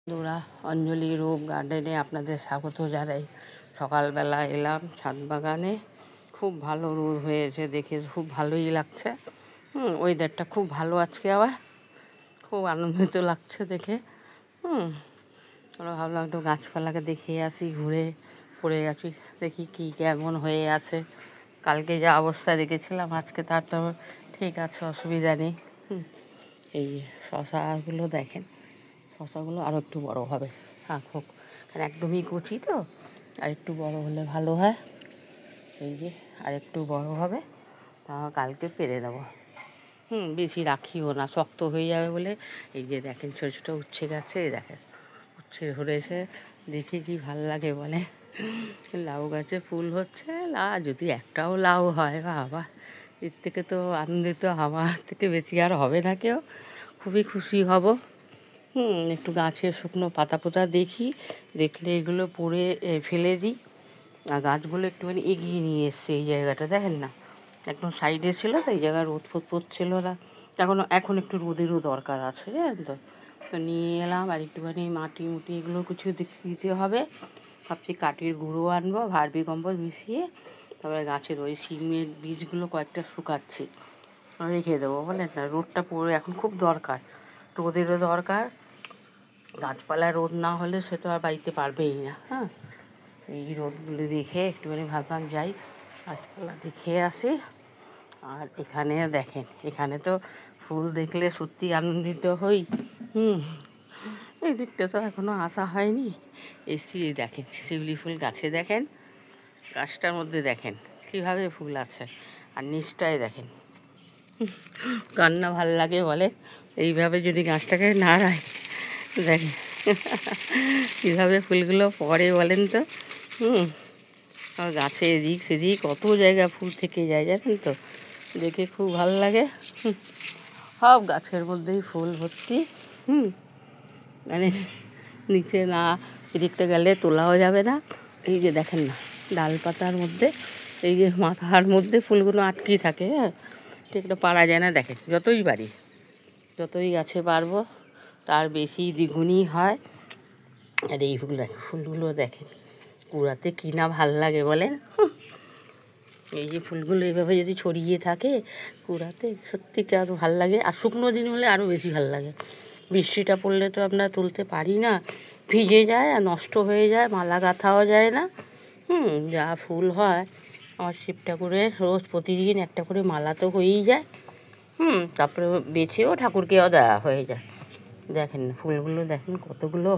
বন্ধুরা, অঞ্জলি রূপ গার্ডেনে আপনাদের স্বাগত জানাই। সকালবেলা এলাম ছাদ বাগানে। খুব ভালো রোদ হয়েছে, দেখে খুব ভালোই লাগছে। ওয়েদারটা খুব ভালো আজকে, আবার খুব আনন্দিত লাগছে দেখে। আমরা ভাবলাম একটু গাছপালাকে দেখিয়ে আসি, ঘুরে পড়ে গেছি, দেখি কী কেমন হয়ে আছে। কালকে যা অবস্থা দেখেছিলাম আজকে তার তো ঠিক আছে, অসুবিধা নেই। এই শশাগুলো দেখেন, শশাগুলো আরও একটু বড় হবে, হোক, কারণ একদমই কচি তো, আর একটু বড় হলে ভালো হয়। এই যে আর একটু বড় হবে, তা কালকে পেরে দেবো। বেশি রাখিও না, শক্ত হয়ে যাবে বলে। এই যে দেখেন ছোটো ছোটো উচ্ছে গাছে, এই দেখেন উচ্ছে ধরেছে, দেখে কি ভাল লাগে বলে। লাউ গাছে ফুল হচ্ছে, যদি একটাও লাউ হয় বাবা, এর থেকে তো আনন্দিত আমার থেকে বেশি আর হবে না কেউ। খুবই খুশি হব। একটু গাছের শুকনো পাতা পোতা দেখলে এগুলো পড়ে ফেলে দিই। আর গাছগুলো একটুখানি এগিয়ে নিয়ে এসছে, এই জায়গাটা দেখেন না, একদম সাইডে ছিল তো, এই জায়গায় রোদ ফোদ পড়ছিল না। এখন একটু রোদেরও দরকার আছে, জানেন তো। তো নিয়ে এলাম, আর একটুখানি মাটি এগুলো কিছু দিতে হবে। ভাবছি কাঠির গুঁড়ো আনবো, ভার্মি কম্পোস্ট মিশিয়ে, তারপরে গাছের ওই সিমের বীজগুলো কয়েকটা শুকাচ্ছি, রেখে দেবো। বলেন না, রোদটা পড়ে এখন খুব দরকার, রোদেরও দরকার। গাছপালায় রোদ না হলে সে তো আর বাড়িতে পারবেই না। এই রোদগুলো দেখে একটুখানি ভাবলাম যাই, গাছপালা দেখে আসি। আর এখানে দেখেন, এখানে তো ফুল দেখলে সত্যি আনন্দিত হই। এই দিকটা তো এখনও আসা হয়নি, এসি দেখেন শিউলি ফুল গাছে, দেখেন গাছটার মধ্যে দেখেন কীভাবে ফুল আছে, আর নিচটায় দেখেন। কার না ভাল লাগে বলে, এইভাবে যদি গাছটাকে নাড়ায়, দেখেন কীভাবে ফুলগুলো পড়ে বলেন তো। গাছে এদিক সেদিক কত জায়গা ফুল থেকে যায়, জানেন তো, দেখে খুব ভালো লাগে। সব গাছের মধ্যেই ফুল ভর্তি। মানে নিচে না, এদিকটা গেলে তোলাও যাবে না। এই যে দেখেন না, ডাল পাতার মধ্যে, এই যে মাথার মধ্যে ফুলগুলো আটকে থাকে। ঠিকটা পারা যায় না, দেখেন যতই গাছে পারবো তার বেশি দ্বিগুণই হয়। আর এই ফুলগুলো দেখেন কুড়াতে কি না ভাল লাগে বলেন। এই যে ফুলগুলো এইভাবে যদি ছড়িয়ে থাকে কুড়াতে, সত্যিটা আরও ভাল লাগে। আর শুকনো দিন হলে আরও বেশি ভাল লাগে। বৃষ্টিটা পড়লে তো আমরা তুলতে পারি না, ভিজে যায় আর নষ্ট হয়ে যায়, মালা গাঁথাও যায় না। যা ফুল হয়, আমার শিব ঠাকুরের রোজ প্রতিদিন একটা করে মালা তো হয়েই যায়। তারপরে বেছেও ঠাকুরকেও দেওয়া হয়ে যায়। দেখেন ফুলগুলো দেখেন কতগুলো।